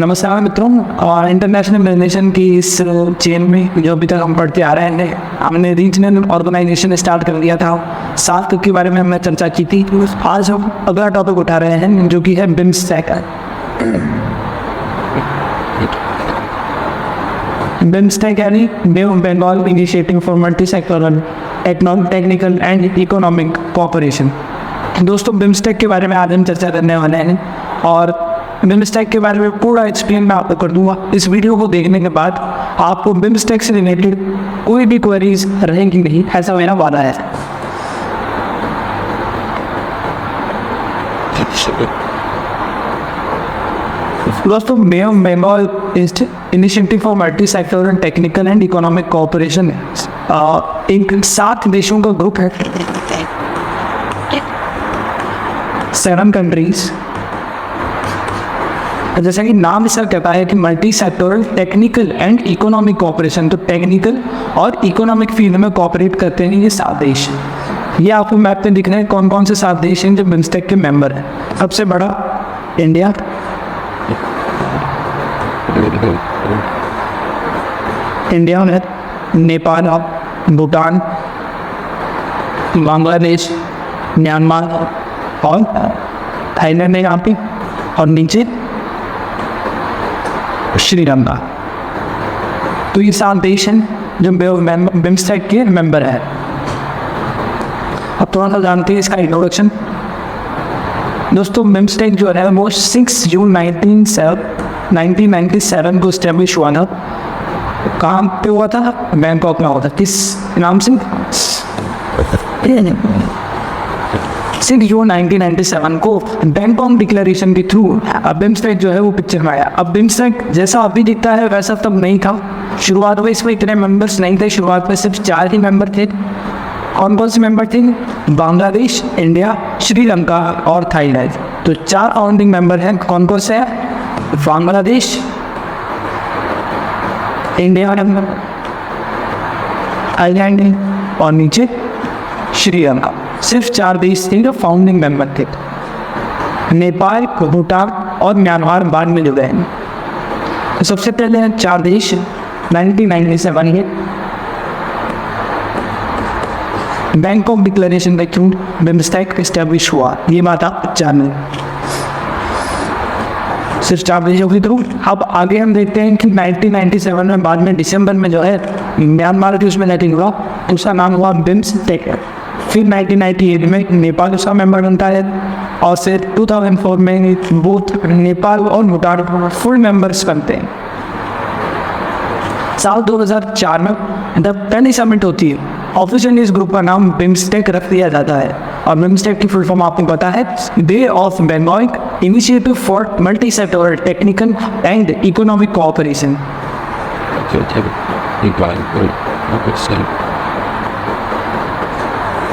नमस्कार मित्रों। International relation की इस चेन में जो अभी तक हम पढ़ते आ रहे हैं, हमने रीजनल ऑर्गेनाइजेशन स्टार्ट कर दिया था। सार्क के बारे में हमने चर्चा की थी। आज हम अगला टॉपिक उठा रहे हैं जो कि है बिम्स्टेक। बिम्स्टेक यानी bay of Bengal initiative for multi sectoral technical and economic cooperation. दोस्तों, बिम्स्टेक के बारे में आज हम चर्चा करने वाले हैं और बिम्स्टेक के बारे में पूरा एक्सप्लेन मैं आपको कर दूंगा। इस वीडियो को देखने के बाद आपको बिम्स्टेक से रिलेटेड कोई भी क्वेरीज रहेंगी नहीं, ऐसा मेरा वादा है। दोस्तों, bay of Bengal initiative for multi sectoral technical and economic cooperation एक 7 देशों का ग्रुप है, 7 कंट्रीज। जैसा कि नाम इसका कहता है कि multi sectoral technical and economic cooperation, तो टेक्निकल और इकोनॉमिक फील्ड में कोऑपरेट करते हैं ये 7 देश। ये आपको मैप में दिख रहे हैं कौन कौन से 7 देश हैं जो बिम्स्टेक के मेंबर हैं। सबसे बड़ा इंडिया, इंडिया में नेपाल, भूटान, बांग्लादेश, म्यांमार और थाईलैंड है यहाँ पे, और नीचे श्रीलंका। तो ये 7 देश हैं जो बिम्स्टेक के मेंबर हैं। अब थोड़ा सा जानते हैं इसका इंट्रोडक्शन। दोस्तों, बिम्स्टेक जो है वो 6 जून 1997 को स्टैब्लिश हुआ था। कहाँ पे हुआ था? बैंकॉक में हुआ था। किस नाम से? 6 जून 1997 को बैंकॉक डिक्लेरेशन के थ्रू बिम्स्टेक जो है वो पिक्चर में आया। अब बिम्स्टेक जैसा अभी दिखता है वैसा तब नहीं था। शुरुआत में इसमें इतने मेंबर्स नहीं थे। शुरुआत में सिर्फ 4 ही मेंबर थे। कौन कौन से मेंबर थे? बांग्लादेश, इंडिया, श्रीलंका और थाईलैंड। तो 4 फाउंडिंग मेंबर हैं। कौन कौन से हैं? बांग्लादेश, इंडिया, थाईलैंड और नीचे श्रीलंका। सिर्फ 4 देश थे जो फाउंडिंग मेंबर थे। नेपाल, भूटान और म्यांमार बाद में जुड़े हैं। तो सबसे पहले 4 देश 1997 के बैंकॉक डिक्लेरेशन के थ्रू बिम्स्टेक एस्टैब्लिश हुआ। ये बात आप जान, सिर्फ 4 देशों के थ्रू। अब आगे हम देखते हैं कि 1997 में बाद में दिसंबर में जो है म्यांमार की उसमें लेटिंग हुआ, उसका नाम हुआ बिम्स्टेक। फिर 1998 में नेपाल उसका मेंबर बनता है और फिर 2004 में बोथ नेपाल और भूटान फुल मेंबर्स बनते हैं। साल 2004 में जब पहली समिट होती है, ऑफिशियली इस ग्रुप का नाम बिम्स्टेक रख दिया जाता है। और बिम्स्टेक की फुल फॉर्म आपको पता है, bay of Bengal initiative for multi sectoral technical and economic cooperation.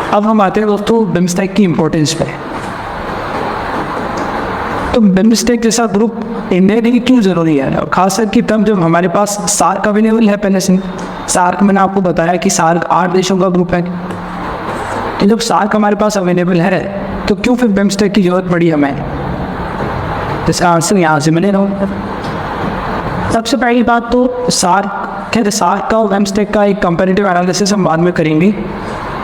अब हम आते हैं दोस्तों बिम्स्टेक की इम्पोर्टेंस पे। तो बिम्स्टेक जैसा ग्रुप इंडिया के लिए क्यों ज़रूरी है, और खास करके तब जब हमारे पास सार्क अवेलेबल है। पहले से सार्क मैंने आपको बताया कि सार्क 8 देशों का ग्रुप है। तो जब सार्क हमारे पास अवेलेबल है तो क्यों फिर बिम्स्टेक की जरूरत पड़ी हमें? इसका आंसर यहाँ से मिले। सबसे पहली बात तो सार्क का और बिम्स्टेक का एक कंपैरेटिव एनालिसिस हम बाद में करेंगे।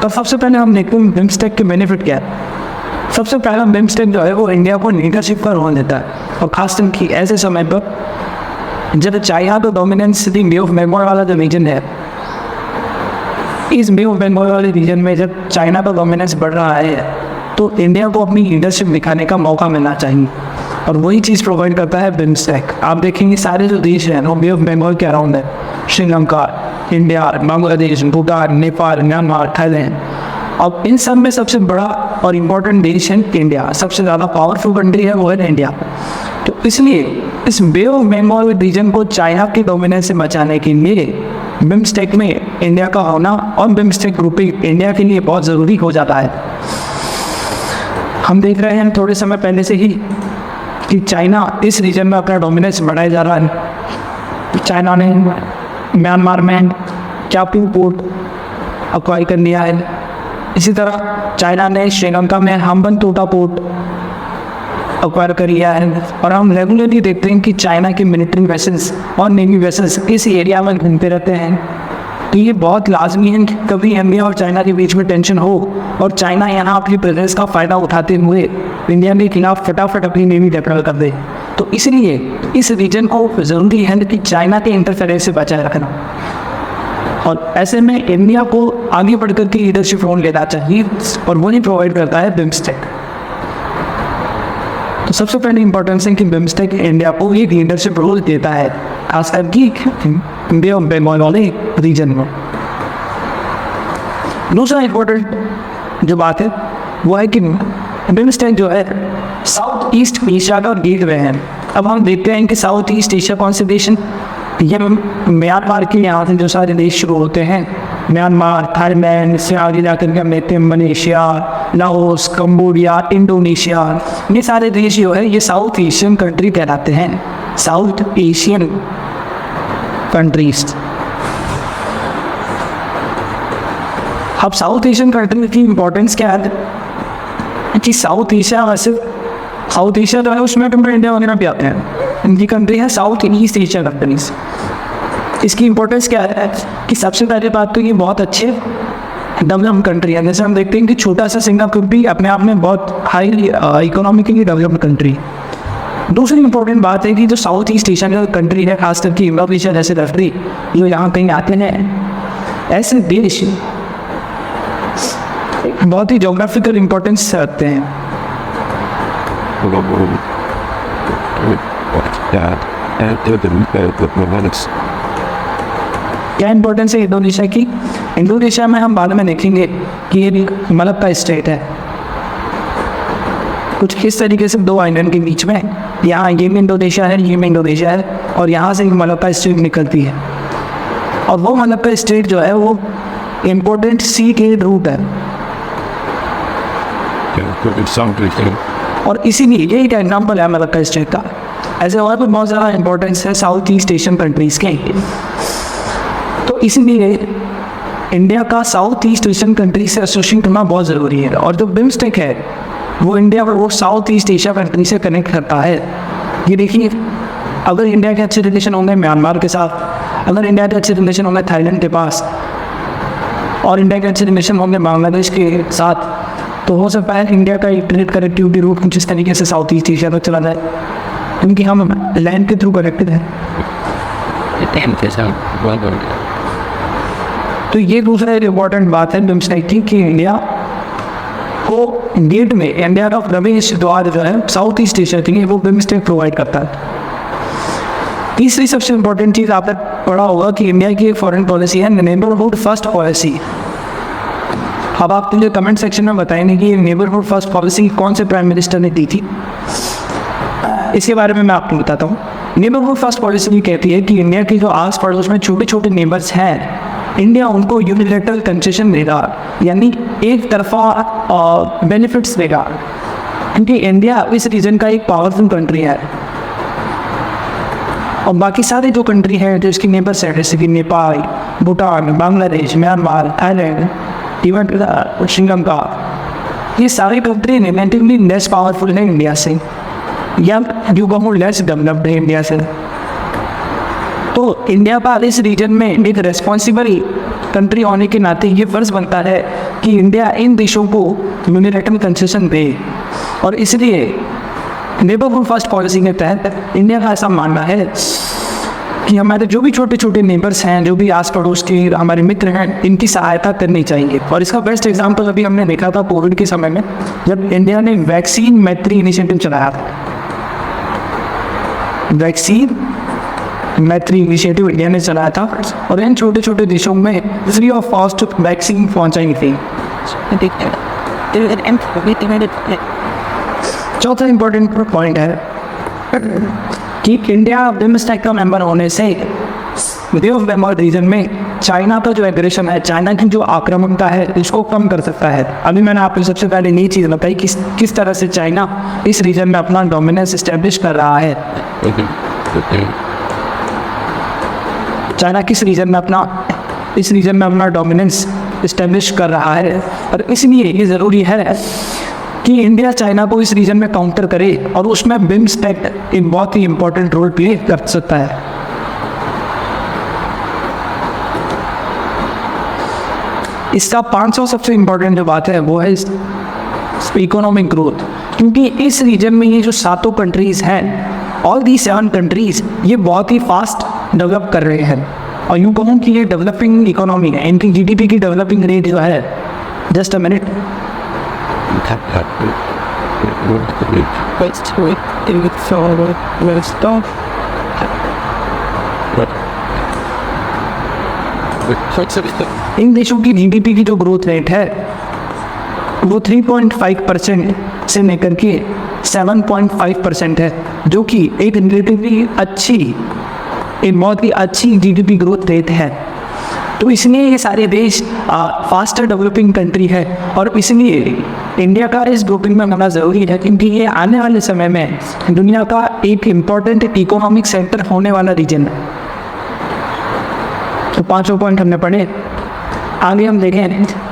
तो सबसे पहले हम देखते हैं बिम्स्टेक के बेनिफिट क्या है। सबसे पहला, बिम्स्टेक जो है वो इंडिया को लीडरशिप का रोल देता है, और खासकर कि ऐसे समय पर जब चाइना तो डोमिनेंस बे ऑफ बंगाल वाला जो रीजन है, इस बे ऑफ बंगाल वाले रीजन में जब चाइना का डोमिनेंस बढ़ रहा है तो इंडिया को अपनी लीडरशिप दिखाने का मौका मिलना चाहिए, और वही चीज़ प्रोवाइड करता है बिम्स्टेक। आप देखेंगे सारे जो देश हैं वो बे ऑफ बंगाल के अराउंड है। Sri Lanka, India, Bangladesh, Bhutan, Nepal, Myanmar, Thailand. अब इन सब में सबसे बड़ा और इम्पोर्टेंट देश है इंडिया। सबसे ज़्यादा पावरफुल कंट्री है वो है इंडिया। तो इसलिए इस बे ऑफ बंगाल रीजन को चाइना के डोमिनेंस से बचाने के लिए बिम्स्टेक में इंडिया का होना और बिम्स्टेक ग्रुपिंग इंडिया के लिए बहुत ज़रूरी हो जाता है। हम देख रहे हैं थोड़े समय पहले से ही कि चाइना इस रीजन में अपना डोमिनेंस बढ़ाया जा रहा है। चाइना ने म्यांमार में चापू पोर्ट अक्वायर कर लिया है। इसी तरह चाइना ने श्रीलंका में हम्बनटोटा पोर्ट एक्वायर करी है। और हम रेगुलरली देखते हैं कि चाइना के मिलिट्री वेसल्स और नेवी वेसल्स इस एरिया में घूमते रहते हैं। तो ये बहुत लाजमी है कि कभी इंडिया और चाइना के बीच में टेंशन हो और चाइना यहाँ अपनी प्रेजेंस का फ़ायदा उठाते हुए इंडिया के खिलाफ फटाफट अपनी नेवी डेप्लॉय कर दे। तो इसलिए इस रीजन को ज़रूरी है कि चाइना के इंटरफेरेंस से बचाए रखना, और ऐसे में इंडिया को आगे बढ़कर के लीडरशिप रोल लेना चाहिए, और वही प्रोवाइड करता है बिम्स्टेक। तो सबसे पहले इंपॉर्टेंस है कि बिम्स्टेक इंडिया को एक लीडरशिप रोल देता है, खासकर कि इंडिया और बंगाल वाले रीजन में। दूसरा इम्पोर्टेंट जो बात है वो है कि बिम्स्टेक जो है साउथ ईस्ट एशिया का गेटवे है। अब हम देखते हैं कि साउथ ईस्ट एशिया कौन से देश हैं। ये म्यांमार के यहाँ से जो सारे देश शुरू होते हैं, म्यांमार, थाईलैंड से आगे जाकर के मिलते हैं मलेशिया, लाओस, कंबोडिया, इंडोनेशिया, ये सारे देश जो है ये साउथ एशियन कंट्री कहलाते हैं, साउथ एशियन कंट्रीज। अब साउथ एशियन कंट्री की इम्पोर्टेंस क्या है कि साउथ एशिया वैसे साउथ एशिया जो है उसमें कंट्री इंडिया वगैरह भी आते हैं, इनकी कंट्री है साउथ ईस्ट एशिया कंट्रीज। इसकी इम्पोर्टेंस क्या है कि सबसे पहली बात तो ये बहुत अच्छे डेवलप्ड कंट्री है। जैसे हम देखते हैं कि छोटा सा सिंगापुर भी अपने आप में बहुत हाई इकोनॉमिकली डेवलप्ड कंट्री। दूसरी इंपॉर्टेंट बात है कि जो साउथ ईस्ट एशिया का कंट्री है, खास करके इंडोनेशिया जैसे कंट्री जो यहाँ कहीं आते हैं, ऐसे देश बहुत ही जोग्राफिकल इम्पोर्टेंस रखते हैं। क्या इंपॉर्टेंस है इंडोनेशिया की? इंडोनेशिया में हम बाद में देखेंगे कि ये मलक्का स्टेट है, कुछ इस तरीके से दो आइलैंड के बीच में, यहाँ ये में इंडोनेशिया है, ये में इंडोनेशिया है, और यहाँ से मलक्का स्टेट निकलती है। और वो मलक्का स्टेट जो है वो इम्पोर्टेंट सी के रूट है, और इसीलिए ये एक एग्जाम्पल है मलक्का स्टेट का। ऐसे और भी बहुत ज़्यादा इंपॉर्टेंस है साउथ ईस्ट एशियन कंट्रीज़ के। तो इसलिए इंडिया का साउथ ईस्ट एशियन कंट्री से एसोसिएशन करना बहुत ज़रूरी है। और जो बिम्स्टेक है वो इंडिया और वो साउथ ईस्ट एशिया कंट्री से कनेक्ट करता है। ये देखिए, अगर इंडिया के अच्छे रिलेशन होंगे म्यांमार के साथ, अगर इंडिया के अच्छे रिलेशन होंगे थाईलैंड के पास, और इंडिया के अच्छे रिलेशन होंगे बांग्लादेश के साथ, तो हो सकता है इंडिया का एक ट्रेड कनेक्टिविटी रूट कुछ इस तरीके से साउथ ईस्ट एशिया तक चला जाए, क्योंकि हम लैंड के थ्रू कनेक्टेड हैं। तो ये दूसरा इम्पोर्टेंट बात है बिम्स्टेक की कि इंडिया को गेट में इंडिया का प्रवेश द्वार जो है साउथ ईस्ट एशिया के लिए वो बिम्स्टेक प्रोवाइड करता है। तीसरी सबसे इम्पोर्टेंट चीज़ आपने पढ़ा होगा कि इंडिया की एक फॉरेन पॉलिसी है नेबरहुड फर्स्ट पॉलिसी। अब आप मुझे कमेंट सेक्शन में बताएंगे कि ये नेबरहुड फर्स्ट पॉलिसी कौन से प्राइम मिनिस्टर ने दी थी। इसके बारे में मैं आपको बताता हूँ। नेबरहुड फर्स्ट पॉलिसी कहती है कि इंडिया की जो आस पड़ोस में छोटे छोटे नेबर्स हैं, इंडिया उनको यूनिलैटरल कंसेशन देगा, यानी एक तरफा बेनिफिट्स देगा, क्योंकि इंडिया इस रीजन का एक पावरफुल कंट्री है। और बाकी सारे जो कंट्री हैं जो इसकी नेबर्स हैं, जैसे कि Nepal, Bhutan, Bangladesh, Myanmar, Thailand, even Sri Lanka, ये सारी कंट्री रिलेटिवली लेस पावरफुल है इंडिया से, या जो बहुत लेस डेवलप्ड है इंडिया से। तो इंडिया का इस रीजन में एक रेस्पॉन्सिबल कंट्री होने के नाते ये फर्ज बनता है कि इंडिया इन देशों को यूनिलैटरल कंसेशन दे। और इसलिए नेबरहुड फर्स्ट पॉलिसी के तहत इंडिया का ऐसा मानना है कि हमारे जो भी छोटे छोटे नेबर्स हैं, जो भी आस पड़ोस के हमारे मित्र हैं, इनकी सहायता करनी चाहिए। और इसका बेस्ट एग्जांपल अभी हमने देखा था कोविड के समय में, जब इंडिया ने वैक्सीन मैत्री इनिशिएटिव चलाया था। वैक्सीन मैत्री इनिशिएटिव इंडिया ने चलाया था और इन छोटे छोटे देशों में फ्री ऑफ कॉस्ट वैक्सीन पहुँचाई थी। चौथा इम्पोर्टेंट पॉइंट है कि इंडिया बिम्स्टेक का मेंबर होने से बे ऑफ बंगाल रीजन में चाइना का जो एग्रेशन है, चाइना की जो आक्रामकता है, इसको कम कर सकता है। अभी मैंने आपको सबसे पहले नई चीज़ बताई कि किस तरह से चाइना इस रीजन में अपना डोमिनेंस इस्टेब्लिश कर रहा है। चाइना किस रीजन में इस रीजन में अपना डोमिनेंस इस्टेब्लिश कर रहा है, और इसलिए ये ज़रूरी है कि इंडिया चाइना को इस रीजन में काउंटर करे और उसमें बिम्स्टेक एक बहुत ही इंपॉर्टेंट रोल प्ले कर सकता है। इसका 500 सबसे इंपॉर्टेंट जो बात है वो है इकोनॉमिक ग्रोथ, क्योंकि इस रीजन में ये जो सातों कंट्रीज हैं, ऑल दी 7 कंट्रीज, ये बहुत ही फास्ट डेवलप कर रहे हैं और यूँ कहूँ कि ये डेवलपिंग इकोनॉमी है। इनकी जीडीपी की डेवलपिंग रेट जो है, जस्ट अ मिनट, इन देशों की जीडीपी की जो ग्रोथ रेट है वो 3.5% से लेकर के 7.5% है, जो कि एक रिलेटिवली अच्छी, एक बहुत ही अच्छी जीडीपी ग्रोथ रेट है। तो इसलिए ये सारे देश फास्टर डेवलपिंग कंट्री है और इसलिए इंडिया का इस ग्रुपिंग में होना ज़रूरी है, क्योंकि ये आने वाले समय में दुनिया का एक इम्पॉर्टेंट इकोनॉमिक सेंटर होने वाला रीजन है। तो 5 पॉइंट हमने पढ़े। आगे हम देखें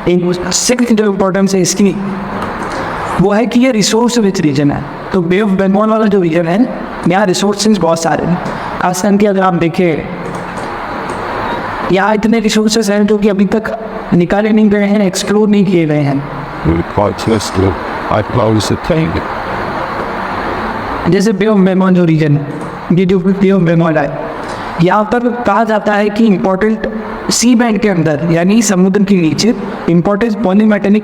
एक सिक्स्थ जो इम्पोर्टेंस है इसकी, वो है कि ये रिसोर्स रिच रीजन है। तो बे ऑफ बंगाल वाला जो रीजन है, यहाँ रिसोर्सेज बहुत सारे हैं। आसान की अगर आप देखें, यहाँ इतने रिसोर्सेज हैं जो कि अभी तक निकाले नहीं गए हैं, एक्सप्लोर नहीं किए गए हैं। जैसे बे ऑफ बंगाल जो रीजन है, ये जो बे ऑफ बंगाल है, यहाँ पर कहा जाता है कि इम्पोर्टेंट सी बैंड के अंदर, यानी समुद्र के नीचे, इम्पोर्टेंट पॉलीमेटेलिक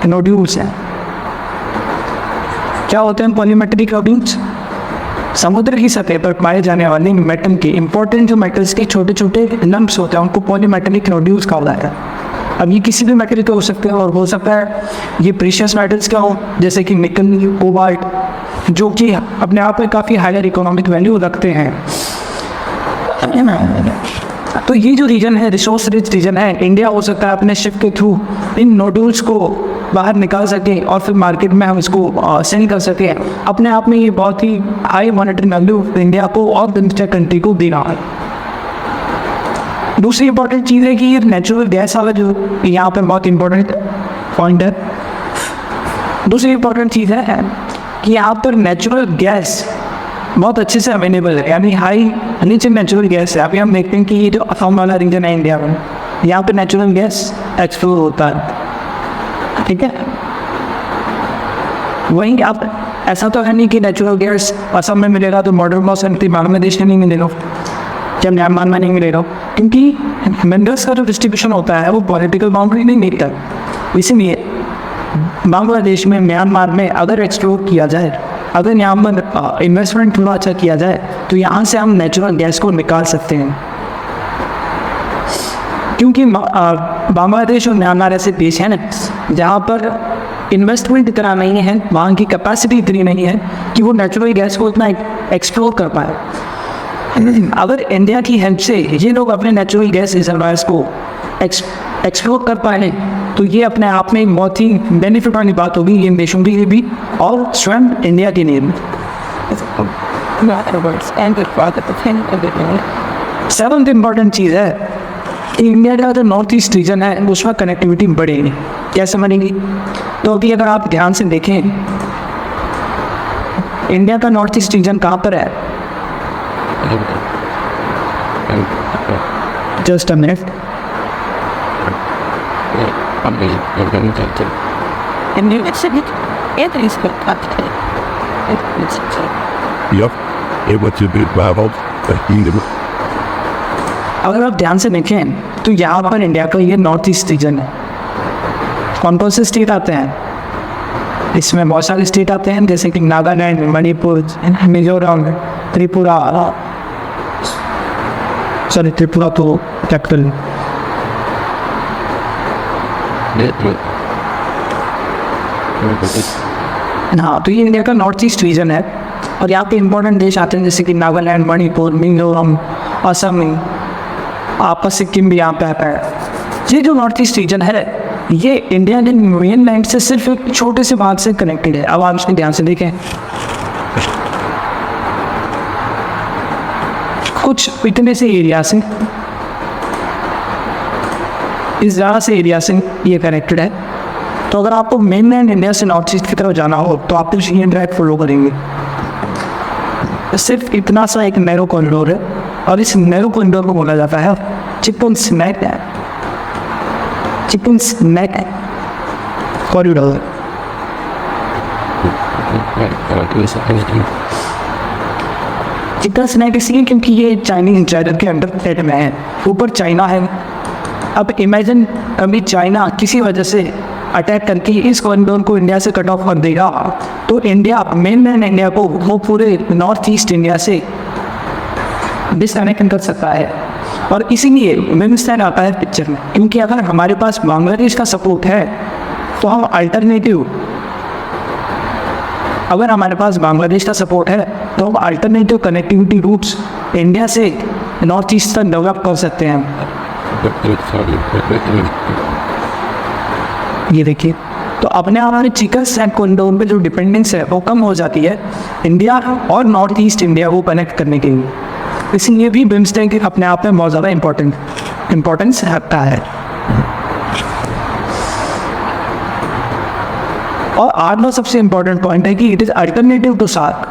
नोड्यूल्स हैं। क्या होते हैं पॉलीमेटेलिक नोड्यूल्स? समुद्र की सतह पर पाए जाने वाले मेटल के इम्पोर्टेंट जो मेटल्स के छोटे छोटे लम्प्स होते हैं, उनको पॉलीमेटेलिक नोड्यूल्स कहा जाता है। अब ये किसी भी मेटल के हो सकते हैं और हो सकता है ये प्रीशियस मेटल्स का हो, जैसे कि निकल, कोबाल्ट, जो कि अपने आप में काफ़ी हायर इकोनॉमिक वैल्यू रखते हैं। तो ये जो रीजन है, रिसोर्स रिच रीजन है, इंडिया हो सकता है अपने शिप के थ्रू इन नोड्यूल्स को बाहर निकाल सके और फिर मार्केट में हम इसको सेल कर सके। अपने आप में ये बहुत ही हाई मॉनेटरी वैल्यू इंडिया को और दूसरे कंट्री को दे रहा है। दूसरी इंपॉर्टेंट चीज़ है कि ये नेचुरल गैस वाला जो यहाँ पर बहुत इंपॉर्टेंट पॉइंट है। दूसरी इंपॉर्टेंट चीज़ है कि यहाँ पर नेचुरल गैस बहुत अच्छे से अवेलेबल है, यानी हाई नीचे नेचुरल गैस है। अभी हम देखते हैं कि ये जो असम वाला रीजन है इंडिया में, यहाँ पे नेचुरल गैस एक्सप्लोर होता है, ठीक है। वहीं आप ऐसा तो है नहीं कि नेचुरल गैस असम में मिलेगा तो बॉर्डर क्रॉस करती बांग्लादेश में नहीं मिलेगा, जब म्यांमार में नहीं मिलेगा, क्योंकि मिनरल्स का जो डिस्ट्रीब्यूशन होता है वो पॉलिटिकल बाउंड्री नहीं मिलता। इसीलिए बांग्लादेश में, म्यांमार में अगर एक्सप्लोर किया जाए, अगर यहाँ पर इन्वेस्टमेंट थोड़ा अच्छा किया जाए, तो यहाँ से हम नेचुरल गैस को निकाल सकते हैं। क्योंकि बांग्लादेश और म्यांमार ऐसे देश हैं ना जहाँ पर इन्वेस्टमेंट इतना नहीं है, वहाँ की कैपेसिटी इतनी नहीं है कि वो नेचुरल गैस को इतना एक्सप्लोर कर पाए। अगर इंडिया की हेल्प से ये लोग अपने नेचुरल गैस रिजर्वायर्स को एक्सप्लोर कर पाए तो ये अपने आप में एक बहुत ही बेनिफिट वाली बात होगी इन देशों के लिए भी और स्वयं इंडिया के लिए भी। सेवंथ इम्पॉर्टेंट चीज़ है कि इंडिया का जो नॉर्थ ईस्ट रीजन है उसमें कनेक्टिविटी बढ़ेगी। कैसे बढ़ेगी? तो अभी अगर आप ध्यान से देखें, इंडिया का नॉर्थ ईस्ट रीजन कहाँ पर है? Just a minute. अगर आप ध्यान से देखें तो यहाँ पर इंडिया का ये नॉर्थ ईस्ट रीजन है। कौन कौन से स्टेट आते हैं इसमें? बहुत सारे स्टेट आते हैं, जैसे कि नागालैंड, मणिपुर, मिजोरम, त्रिपुरा, सॉरी त्रिपुरा तो कैपिटल। हाँ, तो ये इंडिया का नॉर्थ ईस्ट रीजन है और यहाँ पे इंपॉर्टेंट देश आते हैं, जैसे कि नागालैंड, मणिपुर, मिजोरम, असम, आपका सिक्किम भी यहाँ पे आता है। ये जो नॉर्थ ईस्ट रीजन है ये इंडिया के मेन लैंड से सिर्फ एक छोटे से भाग से कनेक्टेड है। अब आप इसको ध्यान से देखें, कुछ इतने से एरिया से इस ज़्यादा से एरिया से ये कनेक्टेड है। तो अगर आपको मेनलैंड इंडिया से नॉर्थ ईस्ट की तरफ जाना हो तो आप ये ड्राइव फॉलो करेंगे। सिर्फ इतना सा एक नैरो कॉरिडोर है और इस नैरो कॉरिडोर को बोला जाता है chicken snack corridor. Chicken snack इसलिए क्योंकि ये चाइनीज इंचार्जर के अंडर थ्रेट में है, ऊपर चाइना है। अब इमेजिन अभी चाइना किसी वजह से अटैक करके इस कॉरिडोर को इंडिया से कट ऑफ कर देगा तो इंडिया, मेनलैंड इंडिया को वो पूरे नॉर्थ ईस्ट इंडिया से डिसकनेक्ट कर सकता है। और इसीलिए विमस्टैक आता है पिक्चर में, क्योंकि अगर हमारे पास बांग्लादेश का सपोर्ट है तो हम अगर हमारे पास बांग्लादेश का सपोर्ट है तो हम अल्टरनेटिव कनेक्टिविटी रूट्स इंडिया से नॉर्थ ईस्ट तक डेवलप कर सकते हैं। ये देखिए, तो अपने हमारे चिकन स्नैक कॉरिडोर पे जो डिपेंडेंस है वो कम हो जाती है इंडिया और नॉर्थ ईस्ट इंडिया को कनेक्ट करने के लिए। इसलिए भी बिम्स्टेक अपने आप में बहुत ज़्यादा इम्पोर्टेंस रखता है। और आठवां सबसे इम्पोर्टेंट पॉइंट है कि it is alternative to SAARC.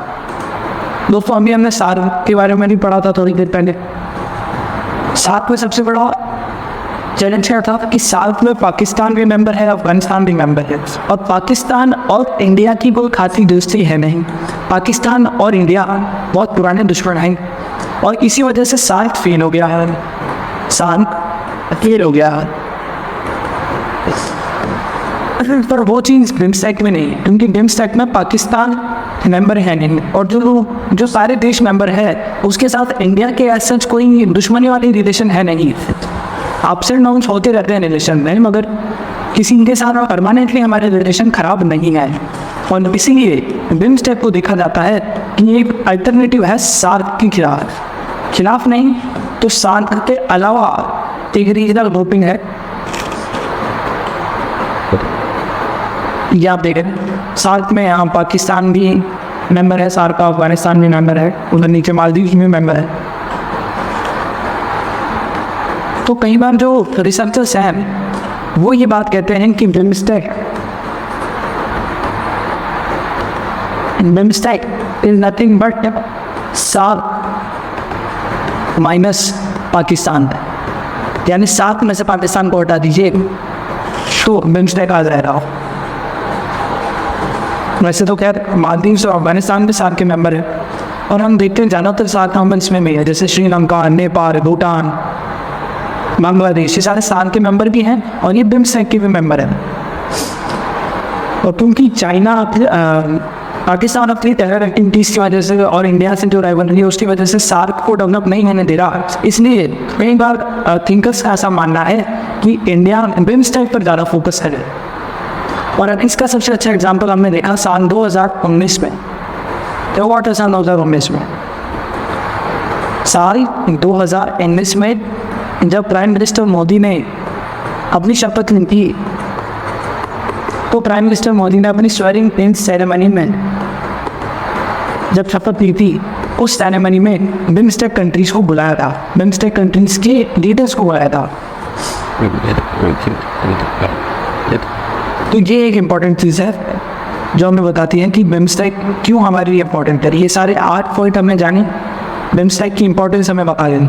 दोस्तों अभी हमने सार्क के बारे में भी पढ़ा था थोड़ी देर पहले। सार्क में सबसे बड़ा चैलेंज क्या था कि सार्क में पाकिस्तान भी मेंबर है, अफगानिस्तान भी मेंबर है, और पाकिस्तान और इंडिया की कोई खासी दोस्ती है नहीं। पाकिस्तान और इंडिया बहुत पुराने दुश्मन हैं और इसी वजह से सार्क फेल हो गया है। पर वो चीज़ बिम्स्टेक में नहीं है, क्योंकि बिम्स्टेक में पाकिस्तान मेंबर है नहीं और जो सारे देश मेंबर है उसके साथ इंडिया के ऐसा कोई दुश्मनी वाली रिलेशन है नहीं। अप्स एंड डाउन्स होते रहते हैं रिलेशन में, मगर किसी के साथ परमानेंटली हमारे रिलेशन ख़राब नहीं है। और इसीलिए बिम्स्टेक को देखा जाता है कि एक अल्टरनेटिव है सार्क के खिलाफ नहीं तो सार्क के अलावा एक रीजनल ग्रुपिंग है। ये आप देखें, सार्क में यहाँ पाकिस्तान भी मेंबर है, सार्क का अफगानिस्तान भी मेंबर है, उधर नीचे मालदीव भी मेंबर है। तो कई बार जो रिसर्चर्स हैं वो ये बात कहते हैं कि BIMSTEC is nothing but SAARC minus Pakistan, यानी सार्क में से पाकिस्तान को हटा दीजिए तो बिम्स्टेक आ जाएगा। वैसे तो खैर मालदीव और अफगानिस्तान भी सार्क के मेंबर है और हम देखते हैं ज़्यादातर सार्क मेंबर्स में भी है, जैसे श्रीलंका, नेपाल, भूटान, बांग्लादेश, ये सारे सार्क के मेंबर भी हैं और ये बिम्स्टेक के भी मेंबर हैं। और क्योंकि चाइना पाकिस्तान अपनी टेरर एक्टिविटीज़ की वजह से और इंडिया से जो राइवलरी है उसकी वजह से सार्क को डेवलप नहीं होने दे रहा, इसलिए कई बार थिंकर्स का ऐसा मानना है कि इंडिया बिम्स्टेक पर ज़्यादा फोकस है। और इसका सबसे अच्छा एग्जाम्पल हमने देखा साल 2019 में। तो व्हाट है साल 2019 में? साल 2019 में जब प्राइम मिनिस्टर मोदी ने अपनी शपथ ली थी तो प्राइम मिनिस्टर मोदी ने अपनी स्वेरिंग इन सेरेमनी में जब शपथ ली थी उस सेरेमनी में बिम्स्टेक कंट्रीज को बुलाया था, बिम्स्टेक कंट्रीज के लीडर्स को बुलाया था। तो ये एक इम्पॉर्टेंट चीज़ है जो हमें बताती है कि बिम्स्टेक क्यों हमारे लिए इम्पोर्टेंट है। ये सारे 8 पॉइंट हमने जाने, बिम्स्टेक की इम्पोर्टेंस हमें बता दें।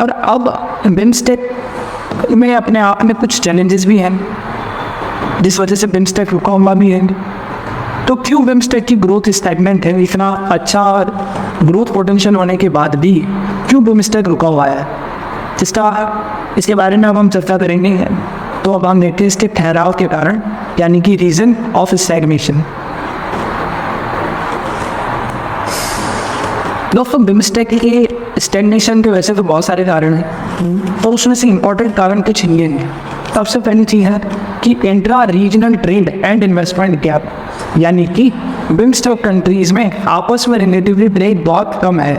और अब बिम्स्टेक में अपने आप में कुछ चैलेंजेस भी हैं जिस वजह से बिम्स्टेक रुका हुआ भी है। तो क्यों बिम्स्टेक की ग्रोथ स्टैग्नेंट है? इतना अच्छा ग्रोथ पोटेंशियल होने के बाद भी क्यों बिम्स्टेक रुका हुआ है, इसके बारे में अब हम चर्चा करेंगे। तो अब हम देखते हैं इसके ठहराव के कारण, यानी कि रीज़न ऑफ स्टैग्नेशन। दोस्तों बिम्स्टेक के स्टैग्नेशन के वैसे तो बहुत सारे कारण हैं, तो उसमें से इम्पोर्टेंट कारण कुछ ये हैं। सबसे पहली चीज़ है कि intra regional trade and investment gap, यानी कि बिम्स्टेक कंट्रीज़ में आपस में रिलेटिवली ट्रेड बहुत कम है।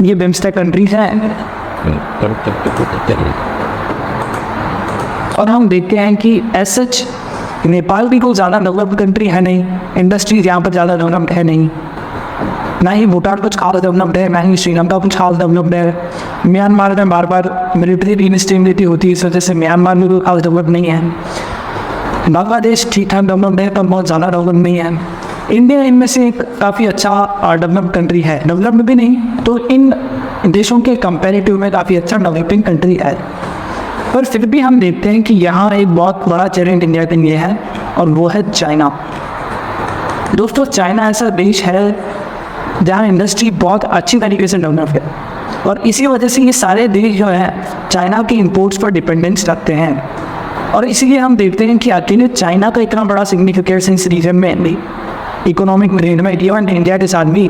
ये बिम्स्टेक कंट्रीज हैं और हम देखते हैं कि एज सच नेपाल भी कोई ज़्यादा डेवलप्ड कंट्री है नहीं, इंडस्ट्रीज यहाँ पर ज़्यादा डेवलप्ड है नहीं। ना ही भूटान कुछ खास डेवलप्ड है, ना ही श्रीलंका कुछ खास डेवलप्ड है। म्यांमार में बार बार मिलिट्री इनस्टेबिलिटी होती है, इस वजह से म्यांमार में कोई खास डेवलप नहीं है। बांग्लादेश ठीक ठाक डेवलप्ड है पर बहुत ज़्यादा डेवलप नहीं है। इंडिया इनमें से एक काफ़ी अच्छा डेवलप्ड कंट्री है, डेवलप्ड भी नहीं तो इन देशों के कंपैरेटिव में काफ़ी अच्छा डेवलपिंग कंट्री है। पर फिर भी हम देखते हैं कि यहाँ एक बहुत बड़ा चैलेंज इंडिया के लिए है और वो है चाइना। दोस्तों, चाइना ऐसा देश है जहाँ इंडस्ट्री बहुत अच्छी तरीके से डेवलप है और इसी वजह से ये सारे देश जो हैं चाइना के इंपोर्ट्स पर डिपेंडेंस रखते हैं। और इसीलिए हम देखते हैं कि अकेले चाइना का इतना बड़ा सिग्निफिकेंस इस रीजन में भी इकोनॉमिक ट्रेड में इवन इंडिया के साथ भी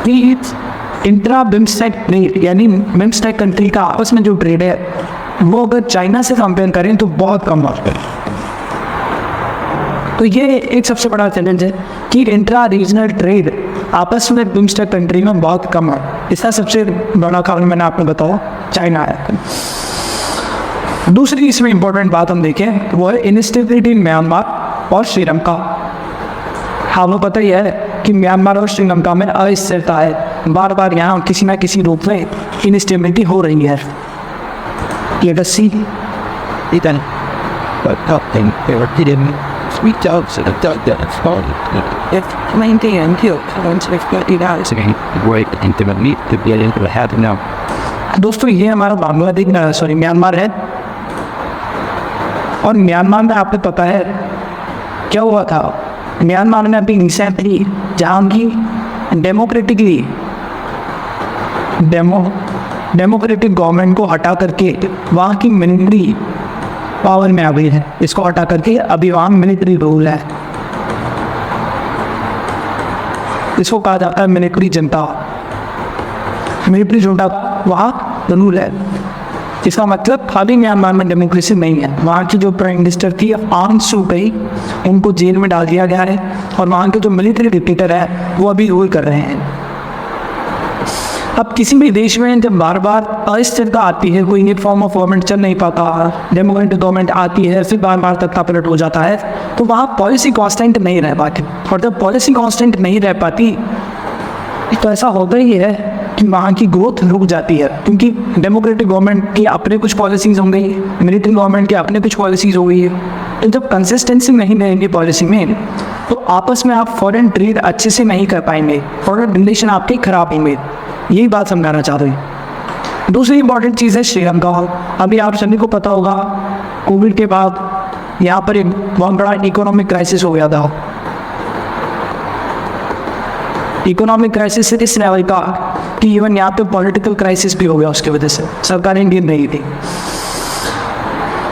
कि इंट्रा बिम्स्टेक ट्रेड यानी बिम्स्टेक कंट्री का आपस में जो ट्रेड है वो अगर चाइना से कंपेयर करें तो बहुत कम है। तो ये एक सबसे बड़ा चैलेंज है कि इंट्रा रीजनल ट्रेड आपस में बिम्स्टेक कंट्री में बहुत कम है। इसका सबसे बड़ा कारण मैंने आपको बताया चाइना है। दूसरी इसमें इंपॉर्टेंट बात हम देखें वो है इंस्टेबिलिटी इन म्यांमार और श्रीलंका। हमें पता ही है कि म्यांमार और श्रीलंका में अस्थिरता है, बार बार यहाँ किसी ना किसी रूप में इंस्टेबिलिटी हो रही है। Let us see. Then, but nothing there didn't sweet dogs and a dog that is falling. If maintain until once we've got it out again, wait into the meat to get into the habit now. दोस्तों, ये हमारा Bangladesh Myanmar है और Myanmar में आपको पता है क्या हुआ था। म्यांमार में अभी रिसेंटली जहाँ की डेमोक्रेटिक गवर्नमेंट को हटा करके वहाँ की मिलिट्री पावर में आ गई है। इसको हटा करके अभी वहाँ मिलिट्री रूल है, इसको कहा जाता है मिलिट्री जनता वहाँ रूल है। इसका मतलब खाली म्यांमार में डेमोक्रेसी नहीं है, वहाँ की जो प्राइम मिनिस्टर थी आंग सू की उनको जेल में डाल दिया गया है और वहाँ के जो मिलिट्री डिक्टेटर है वो अभी रूल कर रहे हैं। अब किसी भी देश में जब बार बार अस्थिरता आती है, कोई एक फॉर्म ऑफ गवर्नमेंट चल नहीं पाता, डेमोक्रेटिक गवर्नमेंट आती है फिर बार बार तख्ता पलट हो जाता है, तो वहाँ पॉलिसी कांस्टेंट नहीं रह पाती। और जब पॉलिसी कांस्टेंट नहीं रह पाती तो ऐसा होता ही है कि वहाँ की ग्रोथ रुक जाती है, क्योंकि डेमोक्रेटिक गवर्नमेंट की अपने कुछ पॉलिसीज़ हो गई, मिलिट्री गवर्नमेंट की अपने कुछ पॉलिसीज़ हो गई है। तो जब कंसिस्टेंसी नहीं रहेगी पॉलिसी में तो आपस में आप फॉरेन ट्रेड अच्छे से नहीं कर पाएंगे, फॉरेन रिलेशन आपके खराब होंगे। यही बात समझाना चाह रहे हैं। दूसरी इंपॉर्टेंट चीज़ है श्रीलंका। अभी आप सभी को पता होगा कोविड के बाद यहाँ पर एक बहुत बड़ा इकोनॉमिक क्राइसिस हो गया था। इकोनॉमिक क्राइसिस से इस लेवल का कि इवन यहाँ पे पॉलिटिकल क्राइसिस भी हो गया उसकी वजह से, सरकार इंडियन नहीं थी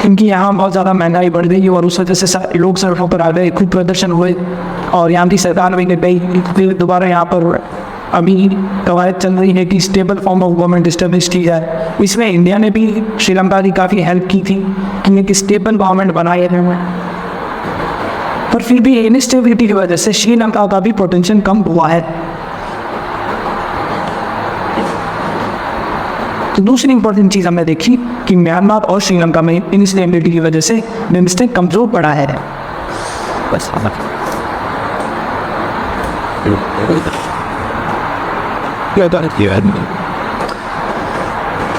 क्योंकि यहाँ बहुत ज़्यादा महंगाई बढ़ गई और उस वजह से लोग सड़कों पर आ गए, खूब प्रदर्शन हुए और यहाँ की सरकार भी गई। फिर दोबारा यहाँ पर अभी कवायद चल रही है कि stable form of government establish की जाए। इसमें इंडिया ने भी श्रीलंका की काफ़ी हेल्प की थी कि एक स्टेबल गवर्नमेंट बनाए रहे, पर फिर भी इनस्टेबिलिटी की वजह से श्रीलंका का भी पोटेंशियल कम हुआ है। तो दूसरी इंपॉर्टेंट चीज़ हमने देखी कि म्यांमार और श्रीलंका में इनस्टेबिलिटी की वजह से बिम्स्टेक कमजोर पड़ा है। बस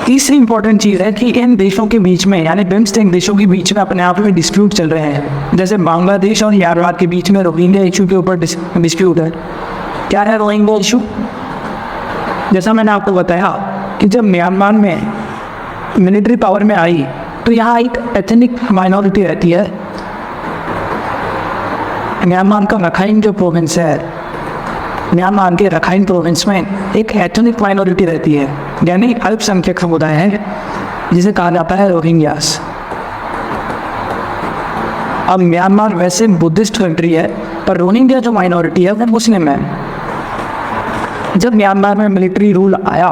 तीसरी इंपॉर्टेंट चीज़ है कि इन देशों के बीच में यानी बिम्स्टेक देशों के बीच में अपने आप में डिस्प्यूट चल रहे हैं। जैसे बांग्लादेश और म्यांमार के बीच में रोहिंग्या इशू के ऊपर डिस्प्यूट है। क्या है रोहिंग्या इशू? जैसा मैंने आपको बताया कि जब म्यांमार में मिलिट्री पावर में आई तो यहाँ एक एथनिक माइनॉरिटी रहती है। म्यांमार का रखाइन जो प्रोविंस है, म्यांमार के रखाइन प्रोविंस में एक एथनिक माइनॉरिटी रहती है यानी अल्पसंख्यक समुदाय है जिसे कहा जाता है रोहिंग्यास। अब म्यांमार वैसे बुद्धिस्ट कंट्री है पर रोहिंग्या जो माइनॉरिटी है वो मुस्लिम है। जब म्यांमार में मिलिट्री रूल आया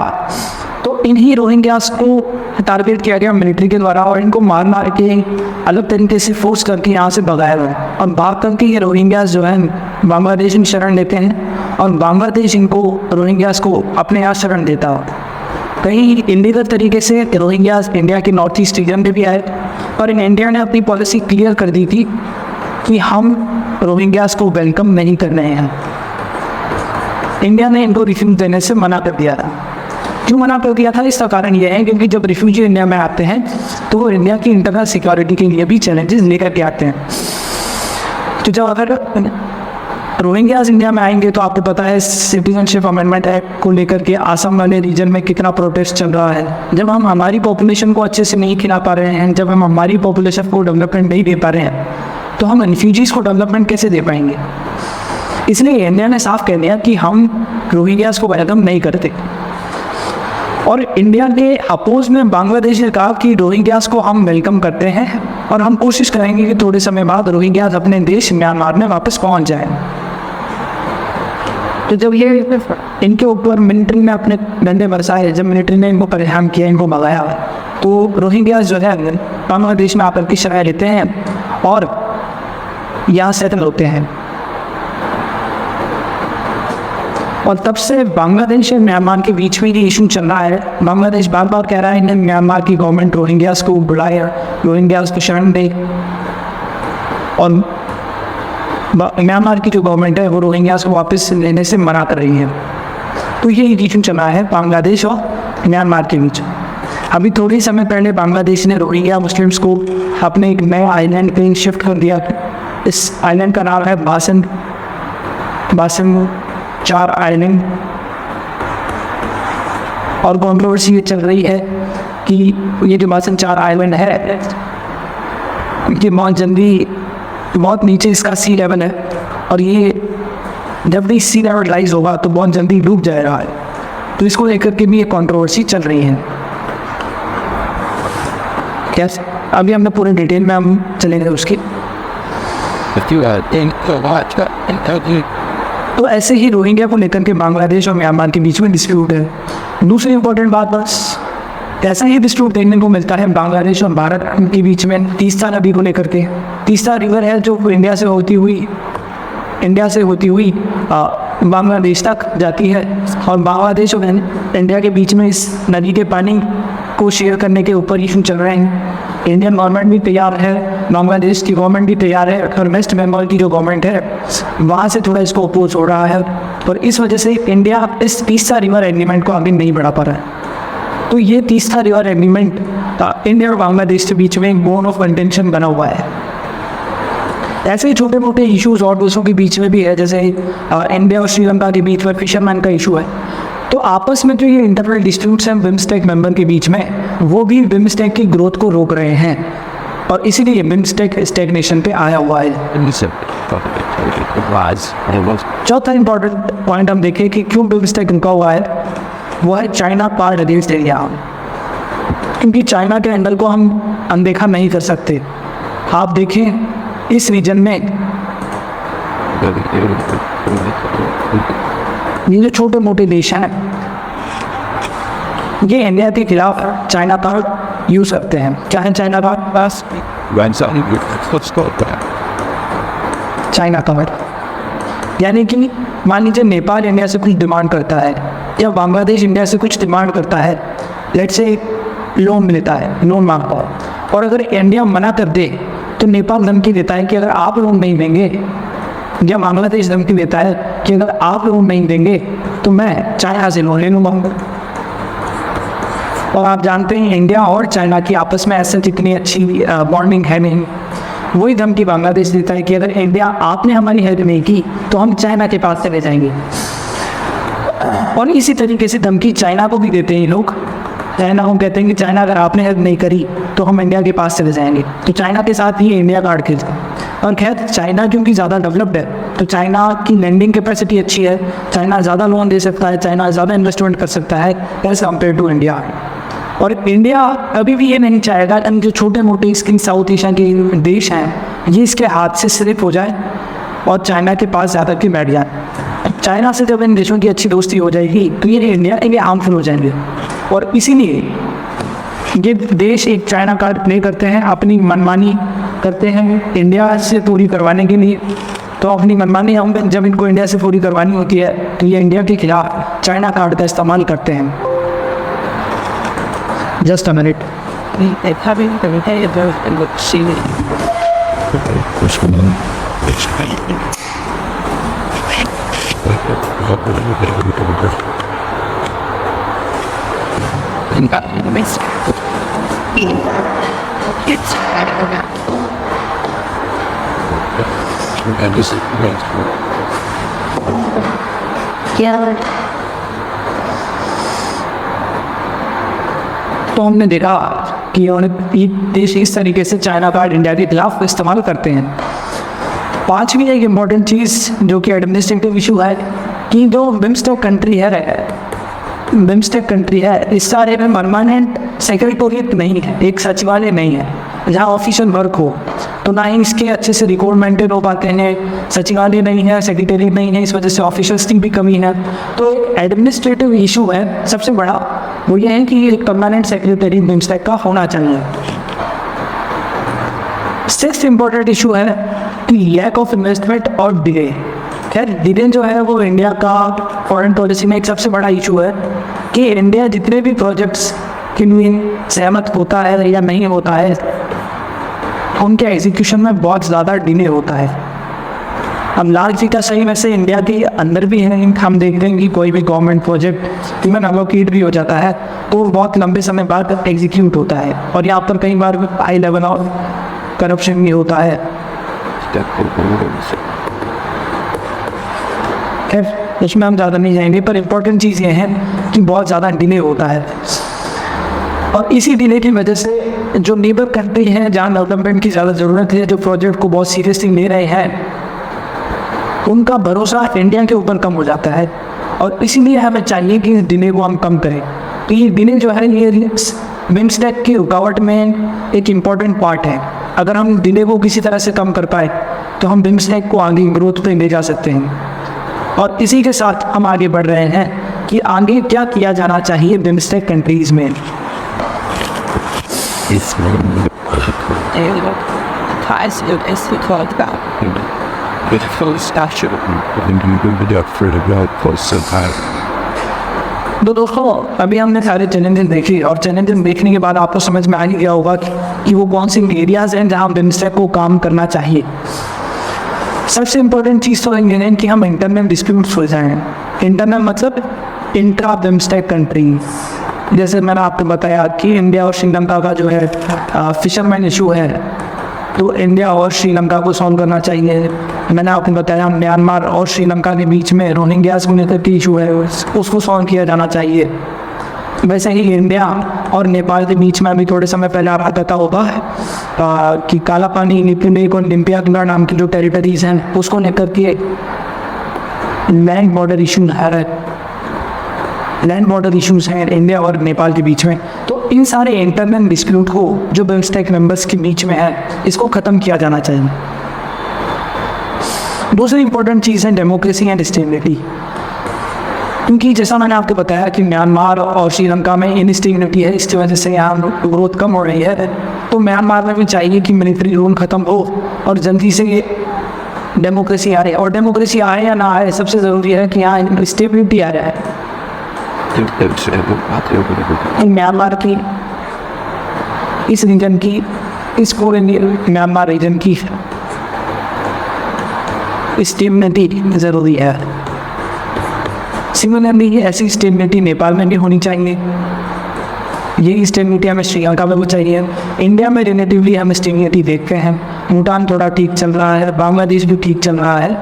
तो इन्हीं रोहिंग्यास को टारगेट किया गया मिलिट्री के द्वारा और इनको मार मार के अलग तरीके से फोर्स करके यहाँ से भगाया गया और भाग करके ये रोहिंग्यास जो है बांग्लादेश में शरण लेते हैं और बांग्लादेश इनको रोहिंग्यास को अपने यहाँ शरण देता। कहीं इलीगल तरीके से रोहिंग्यास इंडिया के नॉर्थ ईस्ट रीजन में भी आए और इन इंडिया ने अपनी पॉलिसी क्लियर कर दी थी कि हम रोहिंग्यास को वेलकम नहीं कर रहे हैं। इंडिया ने इनको रिफ्यूज देने से मना कर दिया था। क्यों मना कर दिया था? इसका कारण यह है क्योंकि जब रिफ्यूजी इंडिया में आते हैं तो वो इंडिया की इंटरनल सिक्योरिटी के लिए भी चैलेंजेस लेकर के आते हैं। तो जब अगर रोहिंग्यास इंडिया में आएंगे तो आपको पता है सिटीजनशिप अमेंडमेंट एक्ट को लेकर के आसाम वाले रीजन में कितना प्रोटेस्ट चल रहा है। जब हम हमारी पॉपुलेशन को अच्छे से नहीं खिला पा रहे हैं, जब हम हमारी पॉपुलेशन को डेवलपमेंट नहीं दे पा रहे हैं, तो हम रिफ्यूजीज़ को डेवलपमेंट कैसे दे पाएंगे? इसलिए इंडिया ने साफ कह दिया कि हम रोहिंग्यास को वेलकम नहीं करते। और इंडिया के अपोज में बांग्लादेश ने कहा कि रोहिंग्यास को हम वेलकम करते हैं और हम कोशिश करेंगे कि थोड़े समय बाद रोहिंग्यास अपने देश म्यांमार में वापस पहुंच जाएं। तो जब ये इनके ऊपर मिलिट्री ने अपने डंडे बरसाए, जब मिलिट्री ने इनको परेशान किया, इनको भगाया, तो रोहिंग्यास जो है बांग्लादेश में आकर के शरण लेते हैं और यहाँ सेटल होते हैं। और तब से बांग्लादेश और म्यांमार के बीच में ये इशू चल रहा है। बांग्लादेश बार बार कह रहा है म्यांमार की गवर्नमेंट रोहिंग्यास को बुलाए, रोहिंग्यास को शरण दे, और म्यांमार की जो गवर्नमेंट है वो रोहिंग्यास को वापस लेने से मना कर रही है। तो ये इशू चल रहा है बांग्लादेश और म्यांमार के बीच। अभी थोड़े समय पहले बांग्लादेश ने रोहिंग्या मुस्लिम्स को अपने एक नए आइलैंड पे शिफ्ट कर दिया। इस आइलैंड का नाम है बासन 4 आइलैंड। और कंट्रोवर्सी ये चल रही है कि ये जो बासन 4 आइलैंड है ये बहुत जल्दी, बहुत नीचे इसका सी लेवल है, और ये जब भी सी लेवल राइज होगा तो बहुत जल्दी डूब जाएगा है। तो इसको लेकर के भी ये कंट्रोवर्सी चल रही है। कैसे? अभी हमने पूरे डिटेल में हम चलेंगे उसकी। तो ऐसे ही रोहिंग्या को लेकर के बांग्लादेश और म्यांमार के बीच में डिस्प्यूट है। दूसरी इंपॉर्टेंट बात, बस ऐसा ही डिस्प्यूट देखने को मिलता है बांग्लादेश और भारत के बीच में तीस्ता नदी को लेकर के। तीस्ता रिवर है जो इंडिया से होती हुई बांग्लादेश तक जाती है, और बांग्लादेश और इंडिया के बीच में इस नदी के पानी को शेयर करने के ऊपर इशू चल रहे हैं। इंडियन गवर्नमेंट भी तैयार है, बांग्लादेश की गवर्नमेंट भी तैयार है, और वेस्ट बंगाल की जो गवर्नमेंट है वहाँ से थोड़ा इसको अपोज हो रहा है, और इस वजह से इंडिया इस तीस्ता रिवर एग्रीमेंट को आगे नहीं बढ़ा पा रहा है। तो ये तीस्ता रिवर एग्रीमेंट इंडिया और बांग्लादेश के बीच में एक बोन ऑफ कंटेंशन बना हुआ है। ऐसे ही छोटे मोटे इश्यूज और देशों के बीच में भी है, जैसे इंडिया और श्रीलंका के बीच में फिशरमैन का इशू है। तो आपस में जो ये इंटरनल डिस्प्यूट्स हैं बिम्स्टेक मेंबर के बीच में, वो भी बिम्स्टेक की ग्रोथ को रोक रहे हैं, और इसीलिए बिम्स्टेक स्टैग्नेशन पे आया हुआ है। चौथा इंपॉर्टेंट पॉइंट हम देखें कि क्यों बिम्स्टेक रुका हुआ है, वो है चाइना पार्ट अगेंस्ट इंडिया। क्योंकि चाइना के एंगल को हम अनदेखा नहीं कर सकते। आप देखें इस रीजन में ये जो छोटे मोटे देश हैं ये इंडिया के खिलाफ चाइना कार्ड यूज़ करते हैं। क्या है चाइना कार्ड? बस चाइना कार्ड, यानी कि मान लीजिए नेपाल इंडिया से कुछ डिमांड करता है, या बांग्लादेश इंडिया से कुछ डिमांड करता है, लेट्स से लोन मिलता है, लोन मांगता है, और अगर इंडिया मना कर दे तो नेपाल धमकी देता है कि अगर आप लोन नहीं देंगे, या बांग्लादेश धमकी देता है कि अगर आप लोन नहीं देंगे तो मैं चाइना से लोन ले लूँगा। और आप जानते हैं इंडिया और चाइना की आपस में ऐसे इतनी अच्छी बॉन्डिंग है नहीं। वही धमकी बांग्लादेश देता है कि अगर इंडिया आपने हमारी हेल्प नहीं की तो हम चाइना के पास चले जाएंगे। और इसी तरीके से धमकी चाइना को भी देते हैं लोग। चाइना को कहते हैं कि चाइना अगर आपने हेल्प नहीं करी तो हम इंडिया के पास चले जाएंगे। तो चाइना के साथ ही इंडिया कार्ड खेलता है। और खैर चाइना क्योंकि ज़्यादा डेवलप्ड है तो चाइना की लैंडिंग कैपेसिटी अच्छी है, चाइना ज़्यादा लोन दे सकता है, चाइना ज़्यादा इन्वेस्टमेंट कर सकता है एज कम्पेयर टू इंडिया। और इंडिया अभी भी ये नहीं चाहेगा कि जो छोटे मोटे इसके साउथ एशिया के देश हैं ये इसके हाथ से स्लिप हो जाए और चाइना के पास ज़्यादा के बैठ जाए। चाइना से जब इन देशों की अच्छी दोस्ती हो जाएगी तो ये इंडिया के लिए हार्मफुल हो जाएंगे। और इसीलिए ये देश एक चाइना कार्ड प्ले करते हैं, अपनी मनमानी करते हैं इंडिया से पूरी करवाने के लिए। तो अपनी मनमानी हम जब इनको इंडिया से पूरी करवानी होती है तो ये इंडिया के खिलाफ चाइना कार्ड का इस्तेमाल करते हैं। Just a minute. तो हमने देखा कि ये देश इस तरीके से चाइना कार्ड इंडिया के खिलाफ इस्तेमाल करते हैं। पांचवी एक इम्पॉर्टेंट चीज़ जो कि एडमिनिस्ट्रेटिव इशू है कि जो बिम्स्टेक कंट्री है इस सारे में परमानेंट सेक्रेटोरिएट नहीं है, एक सचिवालय नहीं है जहाँ ऑफिशियल वर्क हो, तो ना ही इसके अच्छे से रिकॉर्ड मेंटेन हो पाते हैं, सचिवालय नहीं है, सेक्रेटरी नहीं है, इस वजह से ऑफिशियल्स की भी कमी है। तो एडमिनिस्ट्रेटिव इशू है सबसे बड़ा, वो ये है कि एक परमानेंट सेक्रेटरी बिम्स्टेक का होना चाहिए। सिक्स्थ इम्पोर्टेंट इशू है कि लैक ऑफ इन्वेस्टमेंट और डिले। खैर डिले जो है वो इंडिया का फॉरेन पॉलिसी में एक सबसे बड़ा इशू है कि इंडिया जितने भी प्रोजेक्ट्स के लिए सहमत होता है या नहीं होता है, उनके एग्जीक्यूशन में बहुत ज़्यादा डिले होता है। हम लाल फीता सही वैसे इंडिया के अंदर भी है, हम देखते हैं कि कोई भी गवर्नमेंट प्रोजेक्ट इवन अलोकेट भी हो जाता है तो बहुत लंबे समय बाद एग्जीक्यूट होता है, और यहाँ पर कई बार हाई लेवल ऑफ करप्शन भी होता है। खैर इसमें हम ज़्यादा नहीं जाएंगे, पर इम्पोर्टेंट चीज़ ये है कि बहुत ज़्यादा डिले होता है, और इसी डिले की वजह से जो नेबर कंट्री हैं जहाँ डेवलपमेंट की ज़्यादा ज़रूरत है, जो प्रोजेक्ट को बहुत सीरियसली ले रहे हैं, उनका भरोसा इंडिया के ऊपर कम हो जाता है। और इसीलिए हमें चाहिए कि डिले को हम कम करें। तो ये डिले जो है ये बिम्स्टेक की रुकावट में एक इम्पॉर्टेंट पार्ट है। अगर हम डिले को किसी तरह से कम कर पाए तो हम बिम्स्टेक को आगे ग्रोथ पे ले जा सकते हैं। और इसी के साथ हम आगे बढ़ रहे हैं कि आगे क्या किया जाना चाहिए बिम्स्टेक कंट्रीज़ में। तो दोस्तों अभी हमने सारे चैलेंजेस देखे, और चैलेंजेस देखने के बाद आपको समझ में आ ही गया होगा कि वो कौन से एरियाज़ हैं जहाँ बिम्स्टेक को काम करना चाहिए। सबसे इम्पोर्टेंट चीज़ तो ये है कि हम इंटरनल डिस्प्यूट सुलझाएं। इंटरनल मतलब इंट्रा बिम्स्टेक कंट्री। जैसे मैंने आपको बताया कि इंडिया और श्रीलंका का जो है फिशरमैन इशू है, तो इंडिया और श्रीलंका को सॉल्व करना चाहिए। मैंने आपको बताया म्यांमार और श्रीलंका के बीच में रोहिंग्यास को लेकर के इशू है, उसको सॉल्व किया जाना चाहिए। वैसे ही इंडिया और नेपाल के बीच में अभी थोड़े समय पहले आपको पता होगा कि काला पानी, लिपुलेख और लिम्पियागुड़ा नाम की जो टेरिटरीज हैं उसको लेकर के लैंड बॉर्डर इशूज़ हैं इंडिया और नेपाल के बीच में। तो इन सारे इंटरनल डिस्प्यूट को जो बिम्स्टेक मेंबर्स के बीच में है, इसको ख़त्म किया जाना चाहिए। दूसरी इंपॉर्टेंट चीज़ है डेमोक्रेसी एंड स्टेबिलिटी। क्योंकि जैसा मैंने आपको बताया कि म्यांमार और श्रीलंका में इनस्टेबिलिटी है, इसकी वजह से यहाँ ग्रोथ कम हो रही है। तो म्यांमार में भी चाहिए कि मिलिट्री रूल ख़त्म हो और जल्दी से डेमोक्रेसी आ रही है। और डेमोक्रेसी आए या ना आए, सबसे ज़रूरी है कि यहाँ स्टेबिलिटी आ जाए। म्यांमार की इस रीजन की, इस पूरे म्यांमार रीजन की स्टेबिलिटी ज़रूरी है। सिमिलरली ऐसी स्टेबिलिटी नेपाल में भी होनी चाहिए। ये स्टेबिलिटी हमें श्रीलंका में भी चाहिए। इंडिया में रिलेटिवली हम स्टेबिलिटी देखते हैं, भूटान थोड़ा ठीक चल रहा है, बांग्लादेश भी ठीक चल रहा है,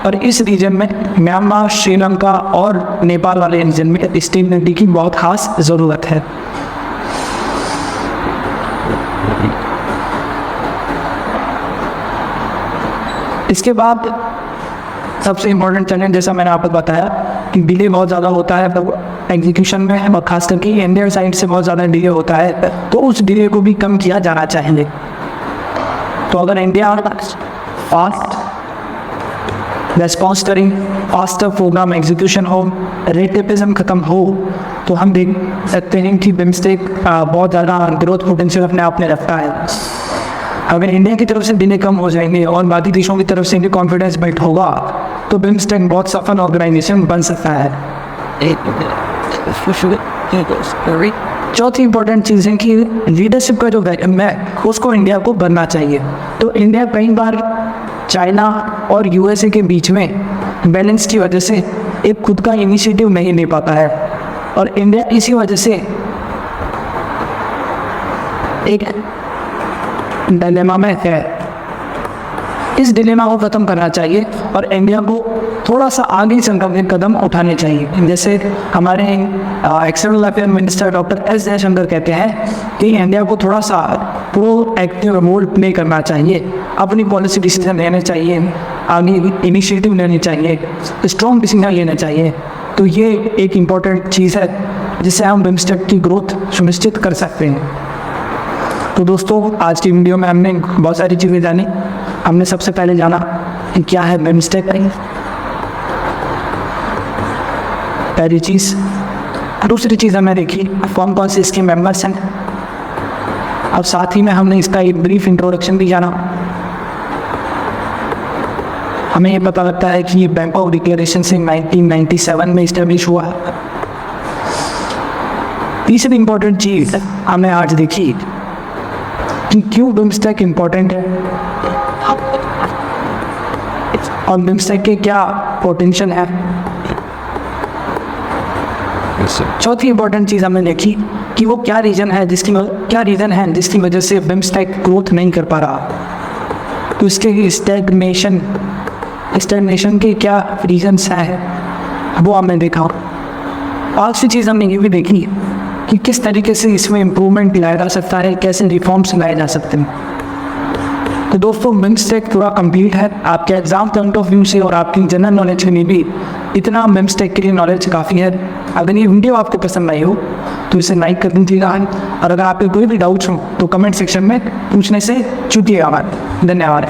और इस रीजन में म्यांमार, श्रीलंका और नेपाल वाले रीजन में स्टेबिलिटी की बहुत खास ज़रूरत है। इसके बाद सबसे इम्पोर्टेंट चैलेंज, जैसा मैंने आपको बताया कि डिले बहुत ज़्यादा होता है एग्जीक्यूशन में, और खास करके इंडिया साइड से बहुत ज़्यादा डिले होता है, तो उस डिले को भी कम किया जाना चाहिए। तो अगर इंडिया फास्ट रेस्पॉन्स करें, फास्टर प्रोग्राम एग्जीक्यूशन हो, रेटिपिज्म ख़त्म हो, तो हम देख सकते हैं कि बिम्स्टेक बहुत ज़्यादा ग्रोथ पोटेंशियल अपने आप में रखता है। अगर इंडिया की तरफ से डिले कम हो जाएंगे और बाकी देशों की तरफ से इनकी कॉन्फिडेंस बिल्ड होगा, तो बिम्स्टेक बहुत सफल ऑर्गेनाइजेशन बन सकता है। चौथी इंपॉर्टेंट चीज़ है कि लीडरशिप का जो वैक्यूम है उसको इंडिया को बनना चाहिए। तो इंडिया कई बार चाइना और यूएसए के बीच में बैलेंस की वजह से एक खुद का इनिशिएटिव नहीं ले पाता है, और इंडिया इसी वजह से एक डिलेमा में है। इस डिलेमा को ख़त्म करना चाहिए और इंडिया को थोड़ा सा आगे चलकर के कदम उठाने चाहिए। जैसे हमारे external affair minister doctor S Jaishankar कहते हैं कि इंडिया को थोड़ा सा प्रोएक्टिव रोल प्ले करना चाहिए, अपनी पॉलिसी डिसीजन लेने चाहिए, आगे इनिशिएटिव लेने चाहिए, स्ट्रॉन्ग डिसीजन लेना चाहिए। तो ये एक इम्पॉर्टेंट चीज़ है जिससे हम बिम्स्टेक की ग्रोथ सुनिश्चित कर सकते हैं। तो दोस्तों, आज की वीडियो में हमने बहुत सारी चीज़ें जानी। हमने सबसे पहले जाना कि क्या है बिम्स्टेक। पहली चीज़। दूसरी चीज़ हमने देखी कौन कौन से इसके मेंबर्स हैं। अब साथ ही में हमने इसका एक ब्रीफ इंट्रोडक्शन भी जाना। हमें ये पता लगता है कि ये बैंकॉक डिक्लेरेशन से 1997 में इस्टेब्लिश हुआ है। तीसरी इंपॉर्टेंट चीज़ हमने आज देखी कि क्यों बिम्स्टेक इम्पोर्टेंट है और बिम्स्टेक के क्या पोटेंशियल है। चौथी इंपॉर्टेंट चीज़ हमने देखी कि वो क्या रीज़न है जिसकी वजह से बिम्स्टेक ग्रोथ नहीं कर पा रहा। तो इसके स्टैग्नेशन के क्या रीजन्स हैं वो हमने देखा। आखिरी चीज़ हमने ये भी देखी कि किस तरीके से इसमें इम्प्रूवमेंट लाया जा सकता है, कैसे रिफॉर्म्स लाए जा सकते हैं। तो दोस्तों, बिम्स्टेक पूरा कंप्लीट है आपके एग्जाम पॉइंट ऑफ व्यू से और आपकी जनरल नॉलेज के लिए भी इतना बिम्स्टेक के लिए नॉलेज काफ़ी है। अगर ये वीडियो आपको पसंद आई हो तो इसे लाइक कर दीजिएगा, और अगर आपके कोई भी डाउट्स हो तो कमेंट सेक्शन में पूछने से चूकिएगा। धन्यवाद।